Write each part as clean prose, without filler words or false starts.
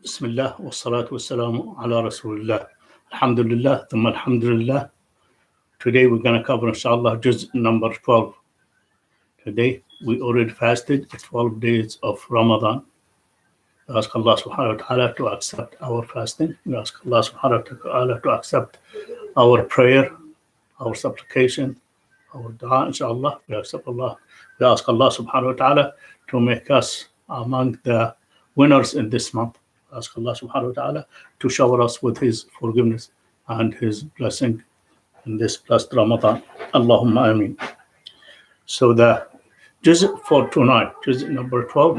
Bismillah wa salatu wa salamu ala Rasulullah. Alhamdulillah, thumma alhamdulillah. Today we're going to cover, inshallah, Juzz number 12. Today we already fasted 12 days of Ramadan. We ask Allah subhanahu wa ta'ala to accept our fasting. We ask Allah subhanahu wa ta'ala to accept our prayer, our supplication, our dua, inshallah. We ask Allah subhanahu wa ta'ala to make us among the winners in this month. Ask Allah subhanahu wa ta'ala to shower us with His forgiveness and His blessing in this blessed Ramadan. Allahumma ameen. So the Juzz for tonight, Juzz number 12,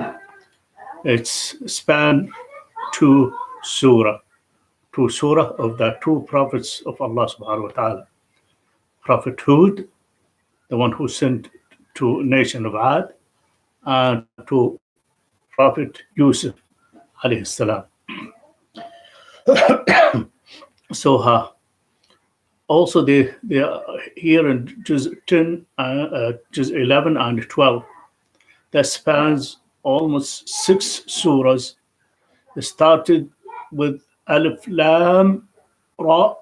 it's span two surah of the two prophets of Allah subhanahu wa ta'ala. Prophet Hud, the one who sent to nation of Ad, and to Prophet Yusuf alayhi salam. So also they are here in Juzz 10, Juzz 11 and 12, that spans almost 6 surahs. It started with Alif Lam Ra,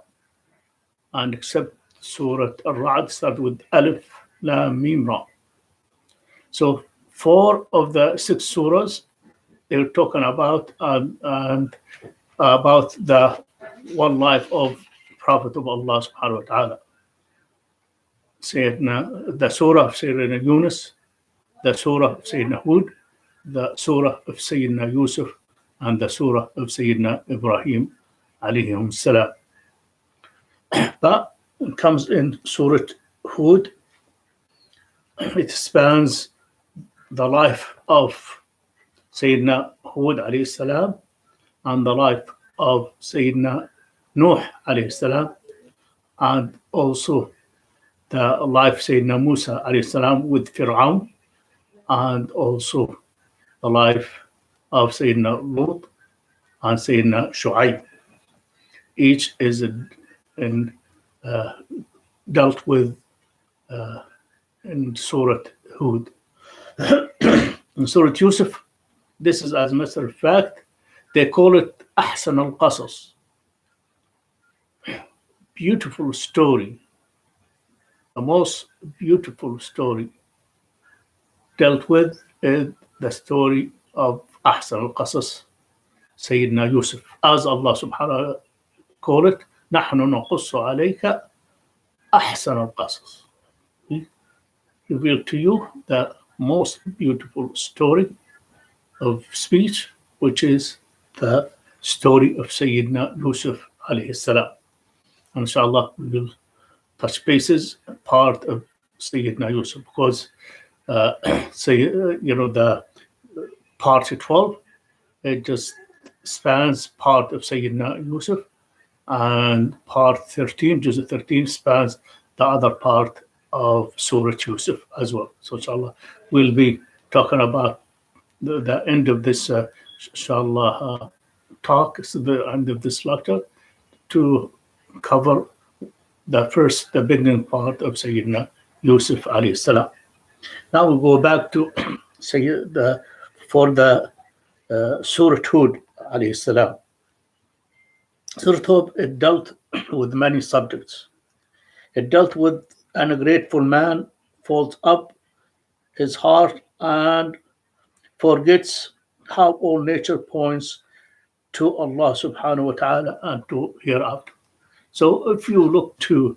and except Surah Al-Ra'd started with Alif Lam Mim Ra. So 4 of the 6 surahs they're talking about and about the one life of Prophet of Allah subhanahu wa ta'ala. Sayyidina, the surah of Sayyidina Yunus, the surah of Sayyidina Hud, the surah of Sayyidina Yusuf, and the surah of Sayyidina Ibrahim alayhim salam. But it comes in Surah Hud. It spans the life of Sayyidina Hud alayhi salam and the life of Sayyidina Nuh alayhi salam, and also the life of Sayyidina Musa alayhi salam with Fir'aun, and also the life of Sayyidina Lut and Sayyidina Shu'aib. Each is dealt with in Surah Hud. In Surah Yusuf, this is, as a matter of fact, they call it Ahsan al-Qasas. Beautiful story. The most beautiful story dealt with is the story of Ahsan al-Qasas, Sayyidina Yusuf. As Allah subhanahu wa ta'ala call it, نحن نقص عليك أحسن القصص. We reveal to you the most beautiful story of speech, which is the story of Sayyidina Yusuf alayhi salam. Inshallah, we will touch bases part of Sayyidina Yusuf, because the part 12, it just spans part of Sayyidina Yusuf, and part 13, Juzz 13, spans the other part of Surah Yusuf as well. So inshallah, we'll be talking about the end of this inshallah talk, so the end of this lecture, to cover the beginning part of Sayyidina Yusuf alayhi salam. Now we go back to Surah Hud alayhi salam. Surah Hud, it dealt with many subjects. It dealt with an ungrateful man folds up his heart and forgets how all nature points to Allah subhanahu wa ta'ala and to hereafter. So if you look to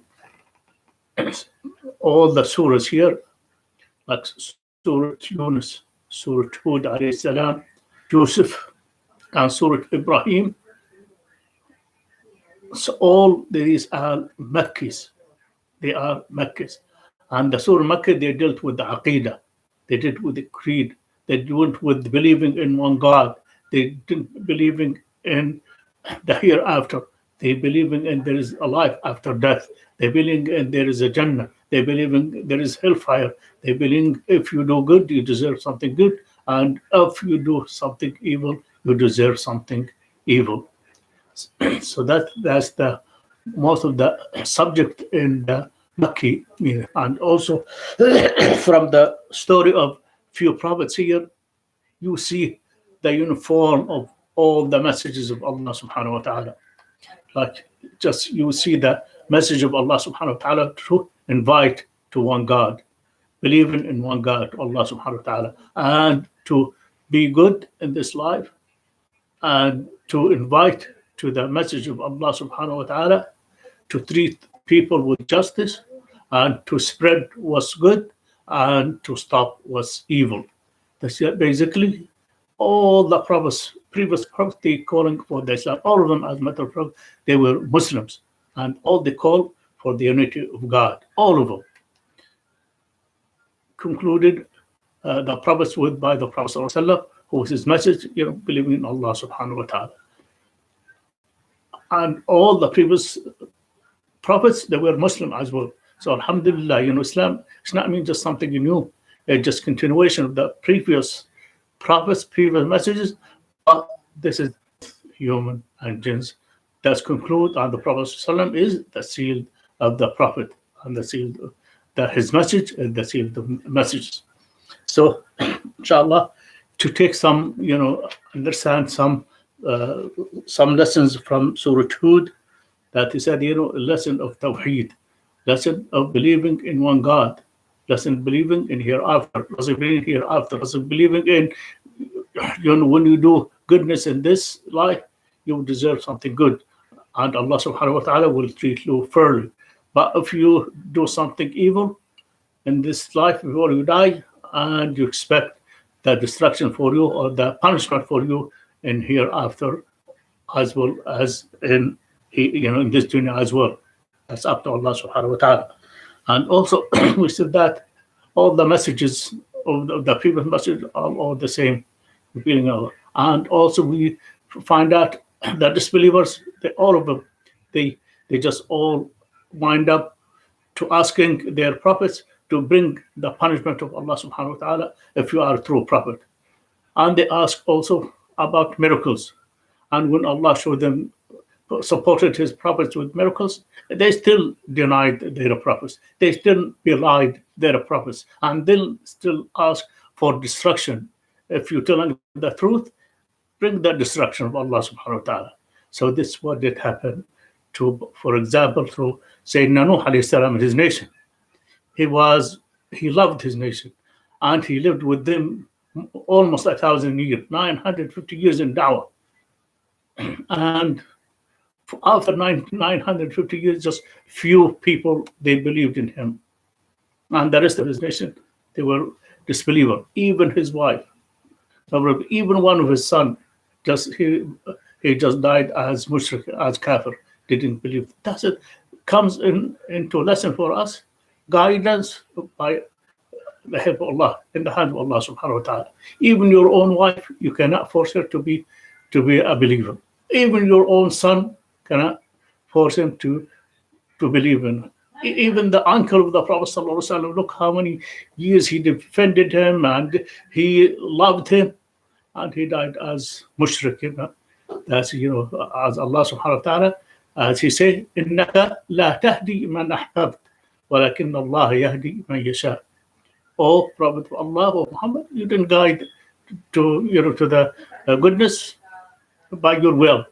all the surahs here, like Surah Yunus, Surah Hud alayhi salam, Yusuf, and Surah Ibrahim, so all these are Makkis. They are Makkis. And the Surah Makkah, they dealt with the Aqidah. They dealt with the creed. They dealt with believing in one God. They didn't believing in the hereafter. They believing in there is a life after death. They believe in there is a Jannah. They believe in there is hellfire. They believe if you do good, you deserve something good. And if you do something evil, you deserve something evil. So that's the most of the subject in the Makki, and also from the story of few prophets here, you see the uniform of all the messages of Allah subhanahu wa ta'ala. Like just you see the message of Allah subhanahu wa ta'ala to invite to one God, believing in one God, Allah subhanahu wa ta'ala, and to be good in this life, and to invite to the message of Allah subhanahu wa ta'ala, to treat people with justice, and to spread what's good, and to stop what's evil. That's basically all the prophets, previous prophets, they calling for the Islam, all of them, as a matter of fact, they were Muslims, and all they call for the unity of God, all of them. Concluded the prophets by the Prophet ﷺ, who was his message, believing in Allah subhanahu wa ta'ala. And all the previous prophets, they were Muslim as well. So alhamdulillah, Islam, it's not mean just something new. It's just continuation of the previous prophets, previous messages. But this is human and jinns. That's conclude, and the Prophet ﷺ is the seal of the Prophet, and the seal that his message is the seal of the messages. So, inshallah, to take some, understand some lessons from Surah Hud, that he said, a lesson of Tawheed, lesson of believing in one God, lesson believing in hereafter, lesson believing hereafter, lesson believing in, when you do goodness in this life, you deserve something good, and Allah subhanahu wa ta'ala will treat you fairly. But if you do something evil in this life before you die, and you expect the destruction for you or the punishment for you in hereafter, as well as in this dunya as well. That's up to Allah subhanahu wa ta'ala. And also we said that all the messages of the previous message are all the same. And also we find out that disbelievers, all of them, they just all wind up to asking their prophets to bring the punishment of Allah subhanahu wa ta'ala if you are a true prophet. And they ask also about miracles. And when Allah showed them, supported his prophets with miracles, they still denied their prophets. They still belied their prophets. And they'll still ask for destruction. If you tell them the truth, bring the destruction of Allah subhanahu wa ta'ala. So this is what did happen to, for example, through Sayyidina Nuh alayhi salam and his nation. He loved his nation, and he lived with them almost 1,000 years, 950 years in da'wah. And after 950 years, just few people, they believed in him. And the rest of his nation, they were disbeliever. Even his wife, even one of his sons, he just died as mushrik, as kafir, didn't believe. That's it. Comes into lesson for us. Guidance by the help of Allah, in the hand of Allah subhanahu wa ta'ala. Even your own wife, you cannot force her to be a believer. Even your own son cannot force him to believe in. Even the uncle of the Prophet sallallahu alaihi wasallam, look how many years he defended him and he loved him, and he died as mushrik. That's as Allah subhanahu wa ta'ala, as he said, إِنَّكَ لَا تَهْدِي مَنْ أَحْبَبْتَ وَلَكِنَّ اللَّهَ يَهْدِي مَنْ يَشَاءُ. O Prophet of Allah, O Muhammad, you didn't guide to the goodness by your will,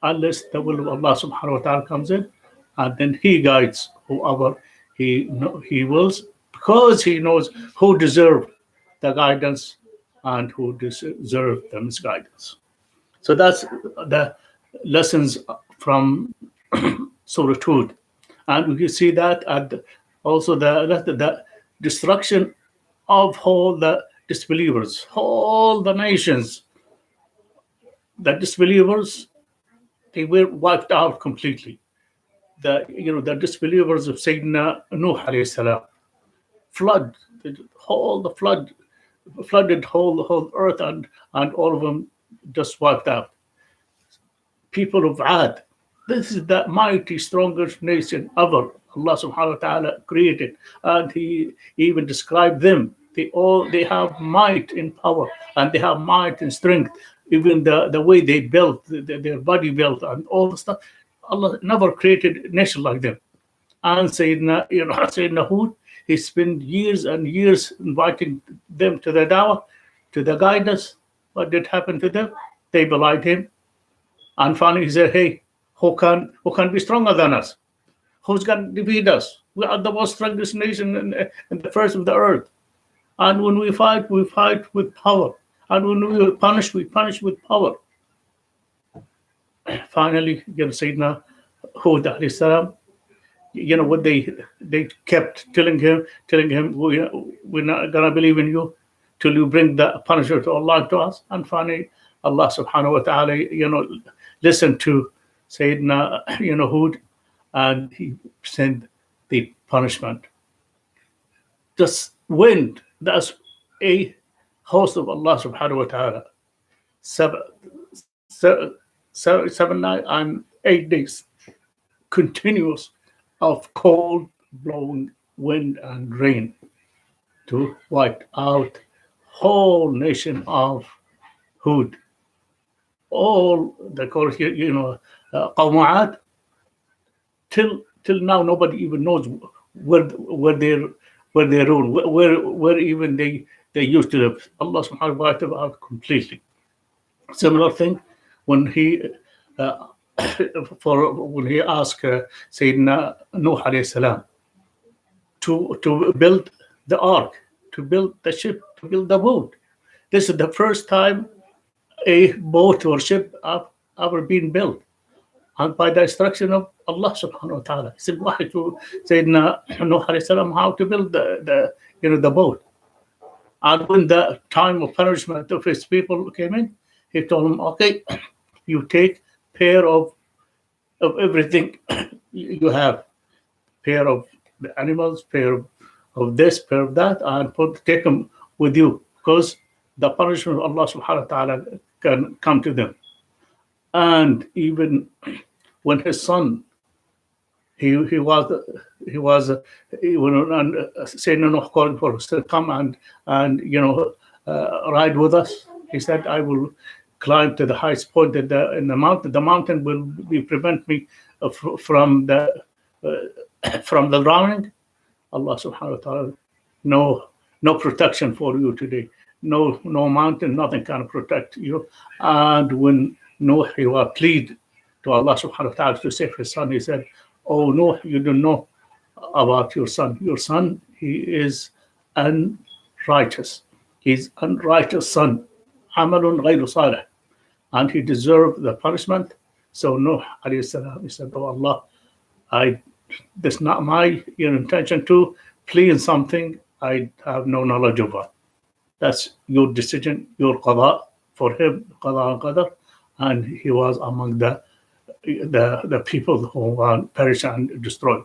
unless the will of Allah subhanahu wa ta'ala comes in, and then he guides whoever he wills, because he knows who deserve the guidance and who deserve the misguidance. So that's the lessons from Surah Hud. And we can see that also the destruction of all the disbelievers, all the nations. The disbelievers, they were wiped out completely. The disbelievers of Sayyidina Nuh alayhi salam, flooded the whole earth, and all of them just wiped out. People of Ad, this is the mighty, strongest nation ever Allah subhanahu wa ta'ala created, and he even described them. They have might in power, and they have might in strength. Even the way they built, their body built, and all the stuff. Allah never created a nation like them. And Sayyidina Hud, he spent years and years inviting them to the da'wah, to the guidance. What did happen to them? They belied him. And finally he said, hey, who can be stronger than us? Who's going to defeat us? We are the most strongest nation in the face of the earth. And when we fight with power. And when we punish with power. Finally, Sayyidina Hud alayhi salam, what they kept telling him, we're not gonna believe in you till you bring the punishment to Allah to us. And finally, Allah subhanahu wa ta'ala, listened to Sayyidina, Hud, and he sent the punishment. Just wind, that's a host of Allah subhanahu wa ta'ala. 7 nights and 8 days continuous of cold blowing wind and rain to wipe out whole nation of Hud. All the course, Qawm till now nobody even knows where they rule, where even they used to live. Allah subhanahu wa ta'ala wiped out completely. Similar thing when he when he asked Sayyidina Nuh alayhi salam to build the ark, to build the ship, to build the boat. This is the first time a boat or ship ever been built, and by the instruction of Allah subhanahu wa ta'ala. He said, why to Sayyidina Nuh alayhi salam how to build the boat. And when the time of punishment of his people came in, he told them, okay, you take pair of everything you have, pair of the animals, pair of this, pair of that, and take them with you, because the punishment of Allah subhanahu wa ta'ala can come to them. And even when his son, he was saying Nuh calling for us to come and ride with us. He said, I will climb to the highest point in the mountain. The mountain will prevent me from the drowning. Allah subhanahu wa ta'ala, no protection for you today. No mountain, nothing can protect you. And when Noah, he was plead to Allah subhanahu wa ta'ala to save his son, he said, oh no, you don't know about your son. Your son, he is unrighteous. He's unrighteous son. Amalun ghayru salih. And he deserved the punishment. So Nuh alayhi salam, he said, oh Allah, this is not my intention to plea in something I have no knowledge of. That's your decision, your qada for him, qada and qadar. And he was among the people who perished and destroyed.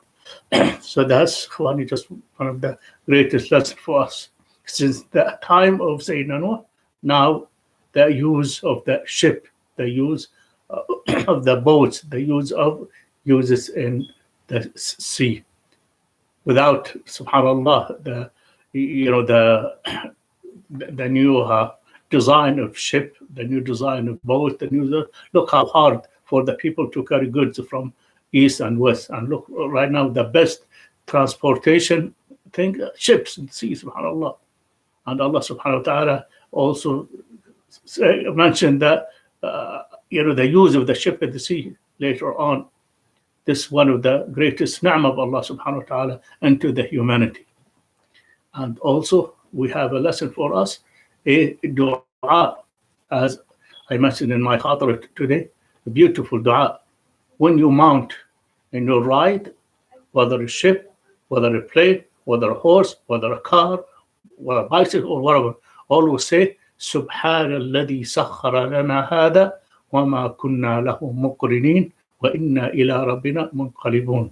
So that's just one of the greatest lessons for us. Since the time of Sayyidina Noah, now the use of the ship, the use of the boats, the uses in the sea. Without, subhanallah, the new design of ship, the new design of boat, look how hard for the people to carry goods from east and west. And look, right now, the best transportation thing, ships in the sea, subhanallah. And Allah subhanahu wa ta'ala also mentioned that, the use of the ship in the sea later on. This is one of the greatest ni'mah of Allah subhanahu wa ta'ala into the humanity. And also, we have a lesson for us, a dua, as I mentioned in my khatara today, a beautiful dua. When you mount in your ride, whether a ship, whether a plane, whether a horse, whether a car, whether a bicycle, or whatever, always say, Subhana alladhi sakhara lana hada, wa ma kunna lahu muqrinin, wa inna ila rabbina munqalibun.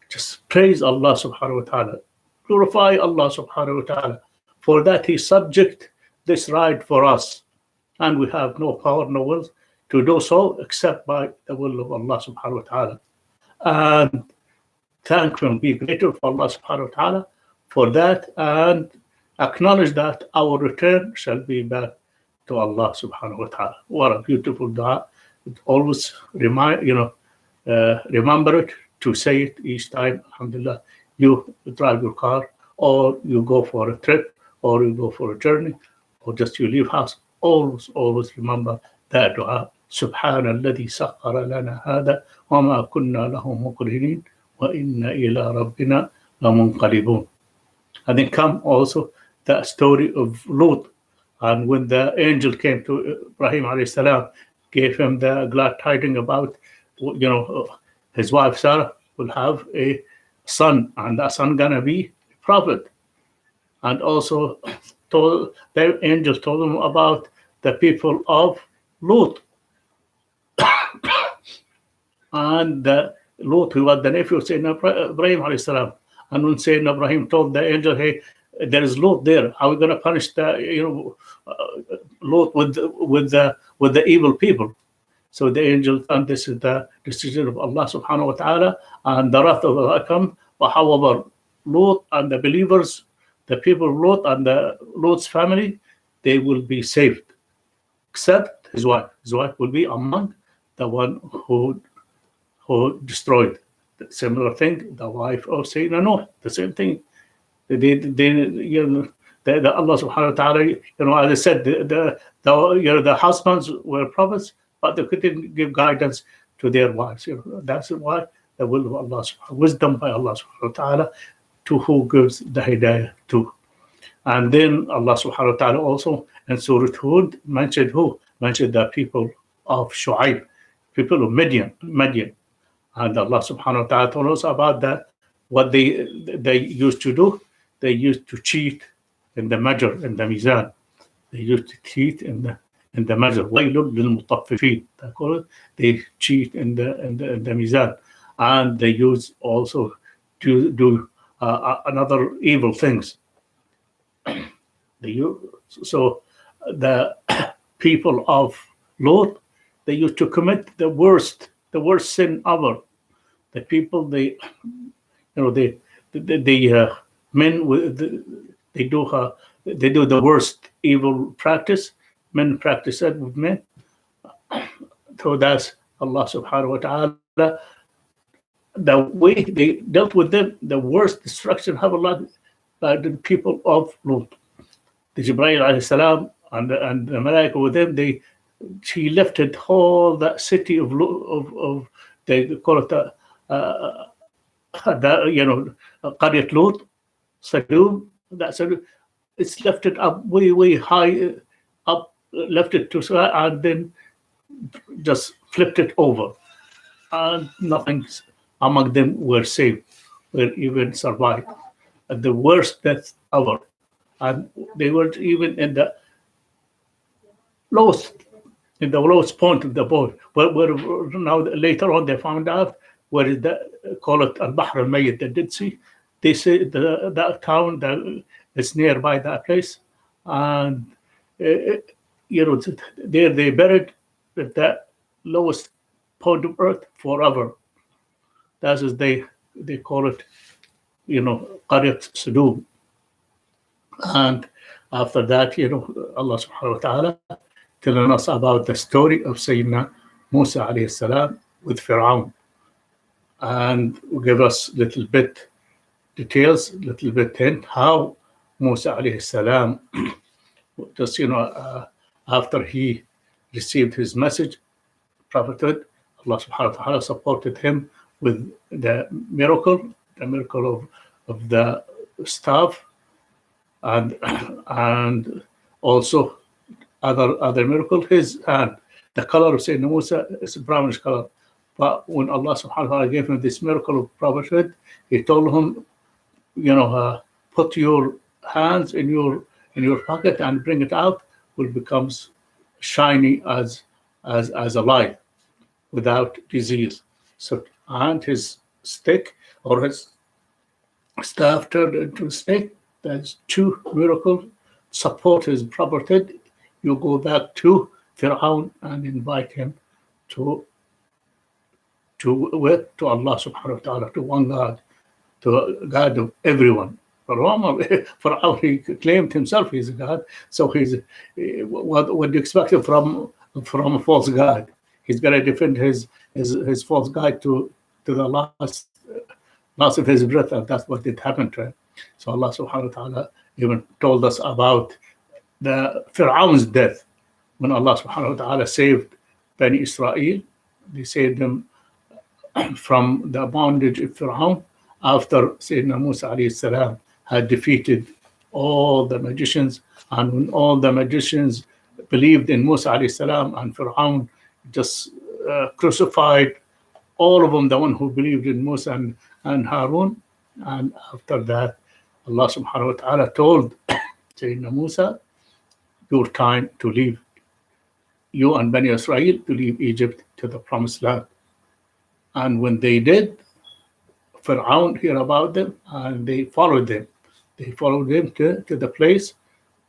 Just praise Allah subhanahu wa ta'ala. Glorify Allah subhanahu wa ta'ala. For that he subject this ride for us. And we have no power, no will to do so except by the will of Allah subhanahu wa ta'ala. And thank Him, be grateful for Allah subhanahu wa ta'ala for that, and acknowledge that our return shall be back to Allah subhanahu wa ta'ala. What a beautiful dua. Always remember it, to say it each time, alhamdulillah, you drive your car, or you go for a trip, or you go for a journey, or just you leave house. Always remember that dua. سبحان الذي سخر لنا هذا وما كنا له مقرنين وإنا إلى ربنا لمنقلبون. And then come also the story of Lut, and when the angel came to Ibrahim alayhi salam, gave him the glad tidings about, his wife Sarah will have a son, and that son gonna be a prophet. And also the angel told him about the people of Lut. And Lut, who was the nephew of Sayyidina Ibrahim alayhi salam. And when Sayyidina Ibrahim told the angel, hey, there is Lut there, how are we going to punish the Lut with the evil people? So the angel, and this is the decision of Allah subhanahu wa ta'ala, and the wrath of Allah come. But however, Lut and the believers, the people of Lut and the Lut's family, they will be saved, except his wife. His wife will be among the one who destroyed. The similar thing, the wife of Sayyidina Noah, the same thing. The Allah subhanahu wa ta'ala, as I said, the husbands were prophets, but they couldn't give guidance to their wives. That's why the will of Allah, wisdom by Allah subhanahu wa ta'ala, to who gives the hidayah to. And then Allah subhanahu wa ta'ala also in Surah Hud mentioned who? Mentioned the people of Shu'aib, people of Midian. And Allah subhanahu wa ta'ala told us about that, what they used to do. They used to cheat in the measure, in the mizan. They used to cheat in the measure. وَيْلٌ لِلْمُطَفِّفِينَ. They cheat in the mizan. And they use also to do another evil things. So the people of Lot, they used to commit the worst sin ever. The people, they men they do the worst evil practice. Men practice that with men. So that's Allah subhanahu wa ta'ala. The way they dealt with them, the worst destruction have Allah by the people of Lut. The Jibreel alayhi salam and the Malaika with them, he lifted all that city of they call it Qaryat Lut, Sadum. It's lifted up way high up, lifted to and then just flipped it over, and nothing among them were saved, were even survived. And the worst death ever, and they were even in the lowest point of the boat. Where now later on they found out where is call it Al-Bahr al-Mayyit, the Dead Sea. They say that town that is nearby that place, and there they buried at the lowest point of earth forever. That is they call it, Qaryat Sadum. And after that, Allah subhanahu wa ta'ala telling us about the story of Sayyidina Musa alayhi salam with Fir'aun, and give us little bit details, little bit hint how Musa alayhi salam just after he received his message, prophethood, Allah subhanahu wa ta'ala supported him with the miracle of the staff, and also other miracle. His hand, the color of Sayyidina Musa is a brownish color. But when Allah subhanahu wa ta'ala gave him this miracle of prophethood, he told him, put your hands in your pocket and bring it out, will becomes shiny as alive, without disease. So, and his stick or his staff turned into a snake. That's two miracles support his prophethood. You go back to Fir'aun and invite him to Allah subhanahu wa ta'ala, to one God, to God of everyone. Fir'aun, he claimed himself he's a God, so he's what do you expect him from a false God? He's going to defend his false God to the last of his breath, and that's what did happen to him. So Allah subhanahu wa ta'ala even told us about the Fir'aun's death. when Allah subhanahu wa ta'ala saved Bani Israel, they saved them from the bondage of Fir'aun after Sayyidina Musa alayhi salam had defeated all the magicians. And when all the magicians believed in Musa alayhi salam, and Fir'aun just crucified all of them, the one who believed in Musa and Harun. And after that, Allah subhanahu wa ta'ala told Sayyidina Musa, your time to leave, you and Bani Israel, to leave Egypt to the promised land. And when they did, Fir'aun heard about them and they followed them. They followed them to the place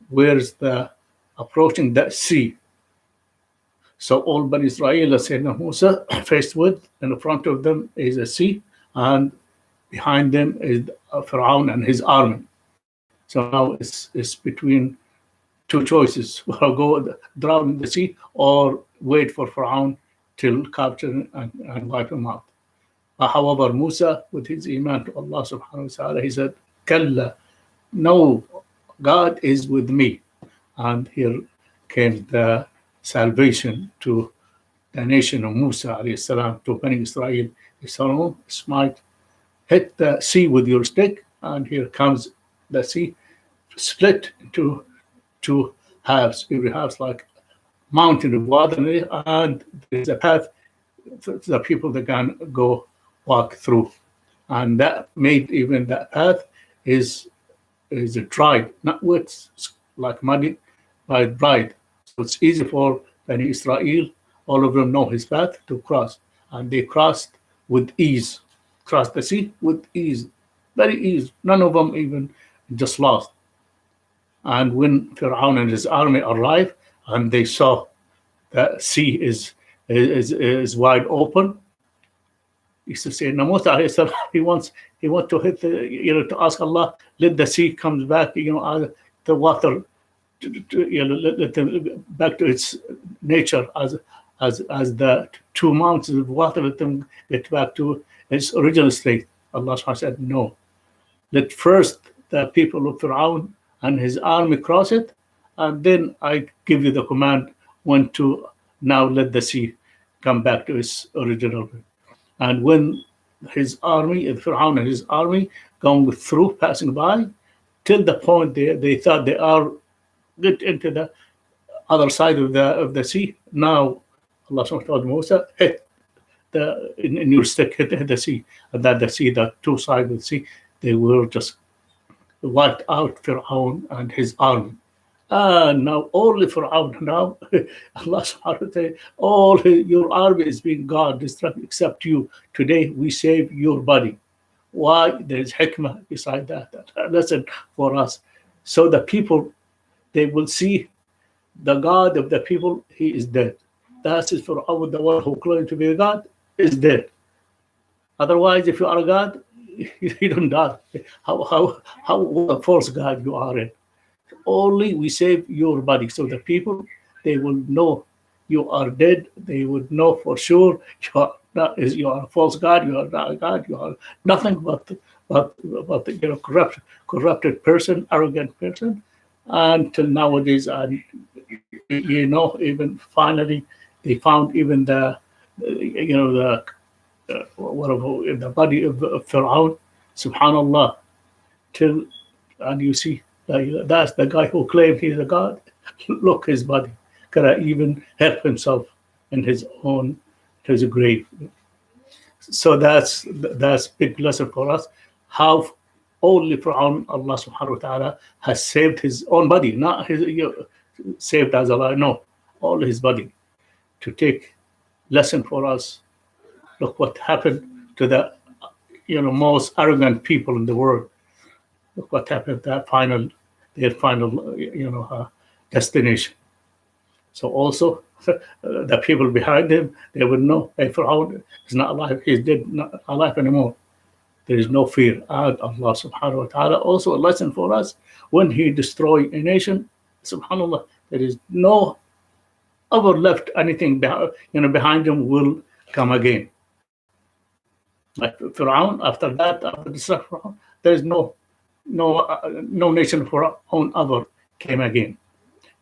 where's the approaching the sea. So all Bani Israel, as Sayyidina Musa, faced with, in front of them is a sea, and behind them is Fir'aun and his army. So now it's between two choices: we'll go drown in the sea or wait for Fir'aun till capture and wipe him out. However, Musa, with his iman to Allah subhanahu wa ta'ala, he said, Kalla, no, God is with me. And here came the salvation to the nation of Musa alayhi salam, to Bani Israel. He said, smite, hit the sea with your stick, and here comes the sea, split into two halves. Every half like mountain of water, and there's a path for the people that can go walk through. And that made even that path is dried, not wet like muddy, but dried. So it's easy for Bani Israel, all of them know his path to cross. And they crossed with ease, crossed the sea with ease, very easy. None of them even just lost. And when Fir'aun and his army arrived and they saw the sea is wide open, he used to say, Musa, he wants to hit the, to ask Allah, let the sea comes back, the water, let them back to its nature as the two mountains of water, let them get back to its original state. Allah said, no. Let first the people of Fir'aun and his army cross it, and then I give you the command when to now let the sea come back to its original. And when his army, Fir'aun and his army, going through, passing by, till the point they thought they are get into the other side of the sea. Now Allah told Musa, hit in your stick, hit the sea, and that the sea, the two sides of the sea, they were just wiped out, Fir'aun and his army. Now only Fir'aun, now Allah subhanahu wa ta'ala, all your army is being gone, destructed, except you. Today we save your body. Why? There is hikmah beside that. Lesson for us. So the people, they will see the God of the people, he is dead. That is Fir'aun, the one who claimed to be a God, is dead. Otherwise, if you are a God, you don't die. How what a false God you are in. Only we save your body. So the people, they will know you are dead. They would know for sure you are a false God. You are not a God. You are nothing but corrupted person, arrogant person. Until nowadays, and even finally, they found even the body of Fir'aun, subhanallah, and you see, that's the guy who claimed he's a god. Look, his body cannot even help himself in his grave. So that's big lesson for us, how only Fir'aun, Allah subhanahu wa ta'ala, has saved his own body, not his saved as Allah, no, all his body, to take lesson for us. Look what happened to the most arrogant people in the world. Look what happened to their final destination. So also the people behind him, they would know, hey, Fir'aun is not alive, he's dead, not alive anymore. There is no fear. And Allah subhanahu wa ta'ala also a lesson for us, when he destroy a nation, subhanallah, there is no ever left anything behind him will come again. Like Fir'aun, after that, after the Fir'aun, there is no nation for own ever came again.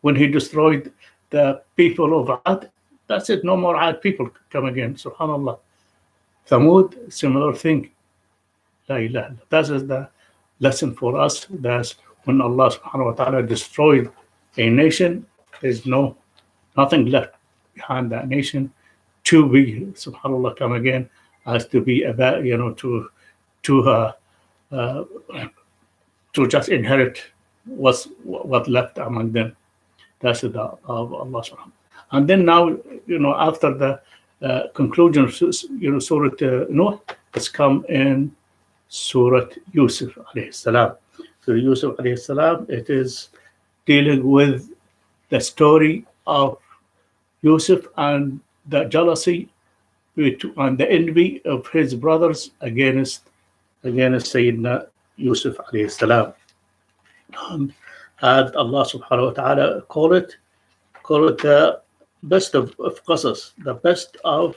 When he destroyed the people of Ad, that's it, no more Ad people come again, subhanallah. Thamud, similar thing. La ilaha. That is the lesson for us. That's when Allah subhanahu wa ta'ala destroyed a nation, there's nothing left behind that nation to be, subhanallah, come again, as to be about, to just inherit what left among them. That's the of Allah subhanahu. And then now, after the conclusion of Surah Nuh, it's come in Surah Yusuf alayhi salam. So Yusuf alayhi salam, it is dealing with the story of Yusuf and the jealousy and the envy of his brothers against Sayyidina Yusuf alayhi salam. And Allah subhanahu wa ta'ala call it the best of qasas, the best of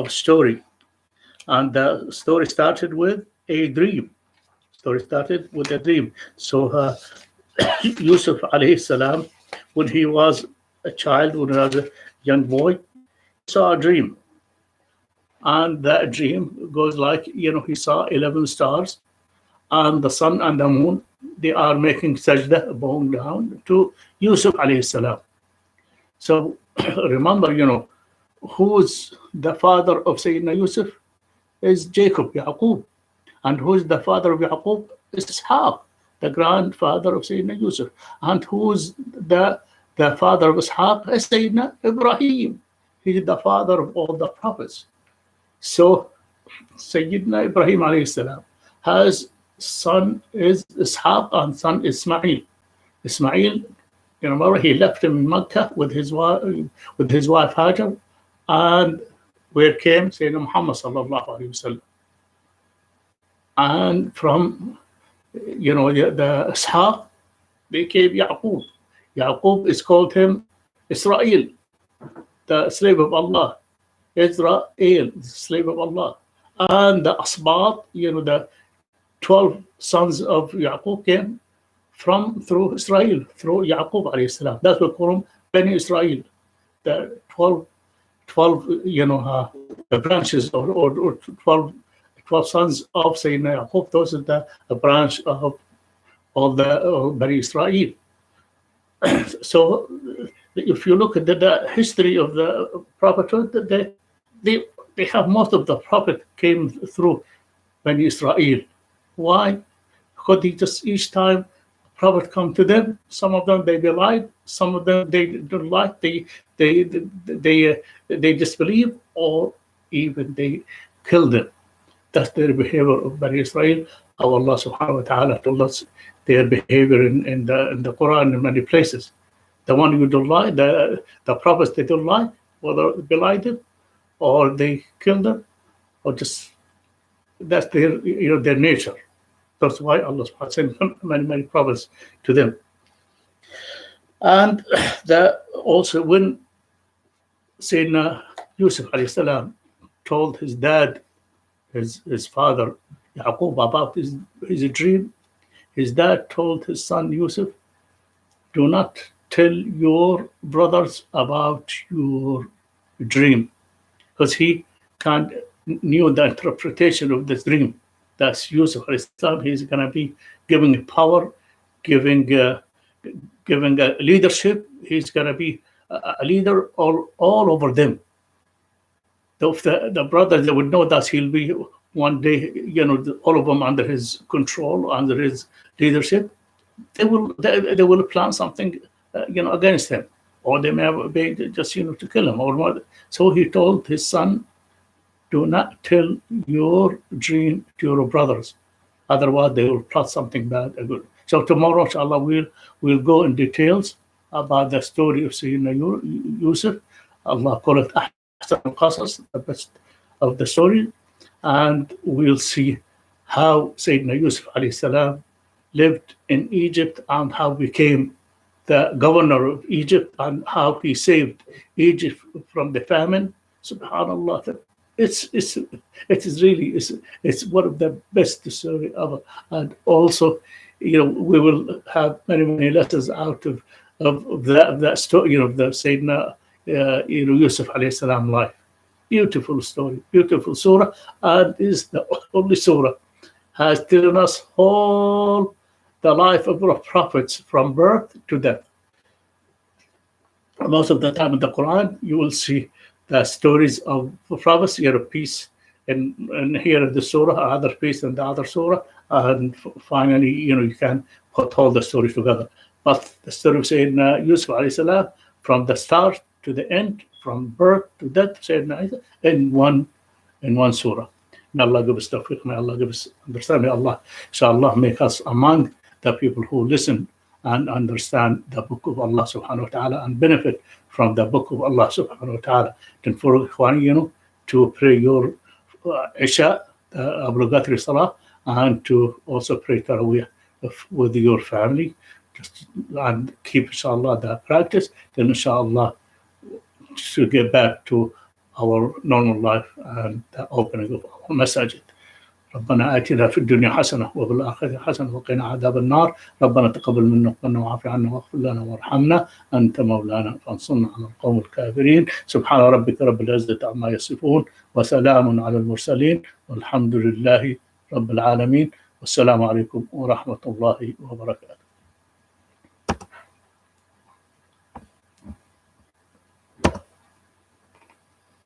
story. And the story started with a dream. So Yusuf alayhi salam, when he was a child, when he was a young boy, saw a dream. And that dream goes like, he saw 11 stars, and the sun and the moon, they are making sajda, bowing down to Yusuf alayhi salam. So remember, who's the father of Sayyidina Yusuf? Is Jacob, Yaqub. And who's the father of Yaqub? Is Ishaq, the grandfather of Sayyidina Yusuf. And who's the father of Ishaq? Is Sayyidina Ibrahim. He's the father of all the prophets. So Sayyidina Ibrahim alayhi salam has son is Ishaq and son Ismail. Ismail, remember, he left him in Mecca with his wife Hajar, and where came Sayyidina Muhammad sallallahu alaihi wasallam. And from the Ishaq became Yaqub. Yaqub is called him Israel, the slave of Allah. Israel, the slave of Allah. And the Asbat, the 12 sons of Yaqub came through Israel, through Yaqub alayhi salam. That's what we call them Bani Israel. The 12 the branches or 12 sons of Sayyidina Yaqub. Those are the branch of all the Bani Israel. So if you look at the history of the prophethood, they have most of the prophet came through Bani Israel. Why? Because they just each time prophet come to them, some of them they belied, some of them they don't like, they disbelieve, or even they kill them. That's their behavior of Bani Israel. How Allah subhanahu wa ta'ala told us their behavior in the Quran in many places. The one who don't like, the prophets they don't like, whether they belie them, or they kill them, or just that's their their nature. That's why Allah subhanahu wa ta'ala sent many prophets to them. And also when Sayyidina Yusuf alayhi salam told his dad, his father Yaqub, about his dream, his dad told his son Yusuf, do not tell your brothers about your dream, because he knew the interpretation of this dream. That's Yusuf alayhi salam. He's going to be giving power, giving a leadership. He's going to be a leader all over them. The brothers, they would know that he'll be one day, all of them under his control, under his leadership. They will plan something, against him, or they may be just, to kill him or what. So he told his son, do not tell your dream to your brothers, otherwise they will plot something bad or good. So tomorrow, inshallah, we'll go in details about the story of Sayyidina Yusuf. Allah call it Ahsan al-Qasas, the best of the story, and we'll see how Sayyidina Yusuf alayhi salam lived in Egypt and how became the governor of Egypt and how he saved Egypt from the famine. Subhanallah. It's one of the best story ever. And also, we will have many lessons out of of that story, the Sayyidina Yusuf alayhi salam life. Beautiful story, beautiful surah, and is the only surah has given us all the life of the prophets from birth to death. Most of the time in the Quran, you will see the stories of the prophets, here a piece, and here in the surah, other piece in the other surah, and finally, you can put all the stories together. But the story of Sayyidina Yusuf alayhi salam, from the start to the end, from birth to death, Sayyidina Isa, in one surah. May Allah give us tawfiq, may Allah give us understanding. May Allah, inshallah, make us among the people who listen and understand the book of Allah subhanahu wa ta'ala and benefit from the book of Allah subhanahu wa ta'ala. Then for Ikhwan, to pray your Isha, obligatory salah, and to also pray Taraweeh with your family, and keep, inshallah, that practice. Then, inshallah, to get back to our normal life and the opening of our masajid. ربنا آتنا في الدنيا حسنة وفي الآخرة حسنة وقنا عذاب النار. ربنا تقبل منا ربنا وعافي عنا واغفر لنا وارحمنا أنت مولانا فانصرنا على القوم الكافرين. سبحان ربك رب العزة عما يصفون وسلام على المرسلين والحمد لله رب العالمين. والسلام عليكم ورحمة الله وبركاته.